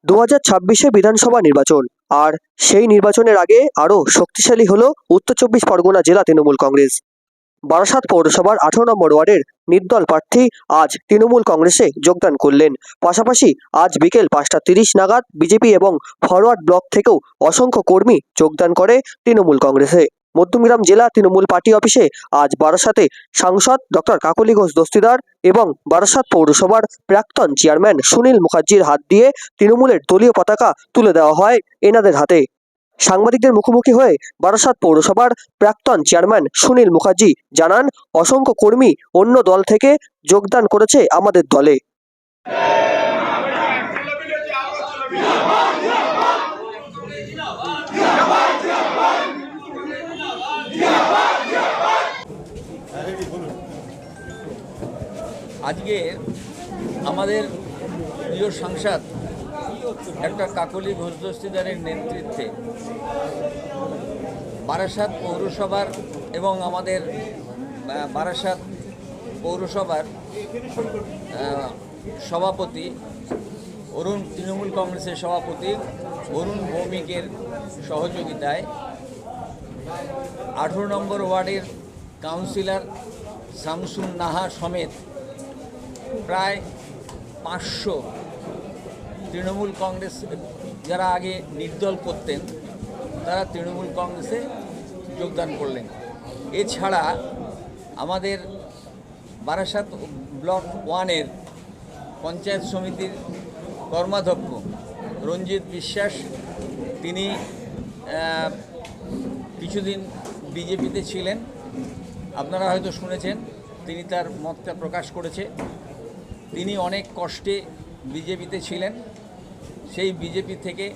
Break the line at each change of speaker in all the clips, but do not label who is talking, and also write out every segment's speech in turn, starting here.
2026-এ বিধানসভা নির্বাচন, আর সেই নির্বাচনের আগে আরও শক্তিশালী হলো উত্তর চব্বিশ পরগনা জেলা তৃণমূল কংগ্রেস। বারাসাত পৌরসভার 18 নম্বর ওয়ার্ডের নির্দল প্রার্থী আজ তৃণমূল কংগ্রেসে যোগদান করলেন। পাশাপাশি আজ বিকেল 5:30 নাগাদ বিজেপি এবং ফরওয়ার্ড ব্লক থেকেও অসংখ্য কর্মী যোগদান করে তৃণমূল কংগ্রেসে। মধ্যমগ্রাম জেলা তৃণমূল পার্টি অফিসে আজ বারাসাতে সাংসদ ডক্টর কাকলি ঘোষ দস্তিদার এবং বারাসাত পৌরসভার প্রাক্তন চেয়ারম্যান সুনীল মুখার্জির হাত দিয়ে তৃণমূলের দলীয় পতাকা তুলে দেওয়া হয় এনাদের হাতে। সাংবাদিকদের মুখোমুখি হয়ে বারাসাত পৌরসভার প্রাক্তন চেয়ারম্যান সুনীল মুখার্জি জানান, অসংখ্য কর্মী অন্য দল থেকে যোগদান করেছে আমাদের দলে।
আজকে আমাদের প্রিয় সাংসদ ডক্টর কাকলি ঘোষ দস্তিদারের নেতৃত্বে বারাসাত পৌরসভার এবং আমাদের বারাসাত পৌরসভার সভাপতি তৃণমূল কংগ্রেসের সভাপতি অরুণ ভৌমিকের সহযোগিতায় 18 নম্বর ওয়ার্ডের কাউন্সিলর শামসুন নাহা সমেত প্রায় 500 তৃণমূল কংগ্রেস যারা আগে নির্দল করতেন তারা তৃণমূল কংগ্রেসে যোগদান করলেন। এছাড়া আমাদের বারাসাত ব্লক 1-এর পঞ্চায়েত সমিতির কর্মাধ্যক্ষ রঞ্জিত বিশ্বাস, তিনি কিছুদিন বিজেপিতে ছিলেন, আপনারা হয়তো শুনেছেন, তিনি তার মতটা প্রকাশ করেছে। তিনি অনেক কষ্টে বিজেপিতে ছিলেন, সেই বিজেপি থেকে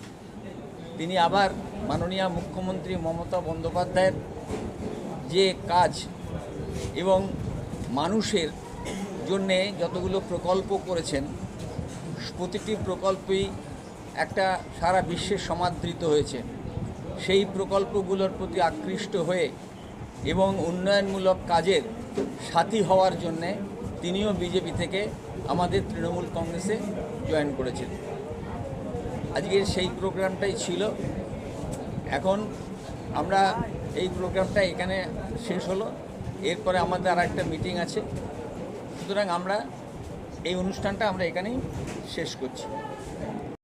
তিনি আবার মাননীয় মুখ্যমন্ত্রী মমতা বন্দ্যোপাধ্যায়ের যে কাজ এবং মানুষের জন্যে যতগুলো প্রকল্প করেছেন, প্রতিটি প্রকল্পই একটা সারা বিশ্বে সমাদৃত হয়েছে। সেই প্রকল্পগুলোর প্রতি আকৃষ্ট হয়ে এবং উন্নয়নমূলক কাজের সাথী হওয়ার জন্যে তিনিও বিজেপি থেকে আমাদের তৃণমূল কংগ্রেসে জয়েন করেছেন। আজকের সেই প্রোগ্রামটাই ছিল। এখন আমরা এই প্রোগ্রামটা এখানে শেষ হলো, এরপরে আমাদের আর একটা মিটিং আছে, সুতরাং আমরা এই অনুষ্ঠানটা আমরা এখানেই শেষ করছি।